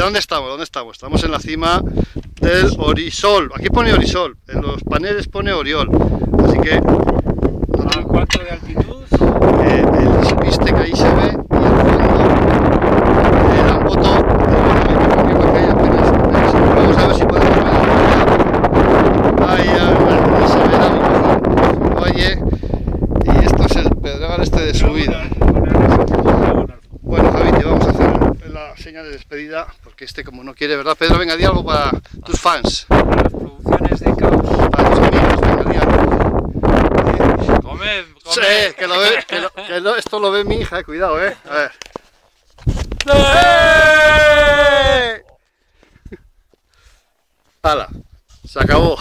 ¿dónde estamos? ¿Dónde estamos? Estamos en la cima del Orisol. Aquí pone Orisol, en los paneles pone Oriol. Así que... ¿A cuánto de altitud? el viste que ahí se ve y al fondo la moto que hay apenas. Vamos a ver si podemos ver ahí se ve el valle y esto es el pedregal este de subida. Bueno, Javi, te vamos a hacer la señal de despedida porque este como no quiere, ¿verdad, Pedro? Venga, di algo para tus fans. Para las producciones de Caos. Para tus amigos, venga, di algo. Comed, comed. Sí, que lo ve, esto lo ve mi hija, cuidado, a ver. ¡Eh! ¡Hala! Se acabó.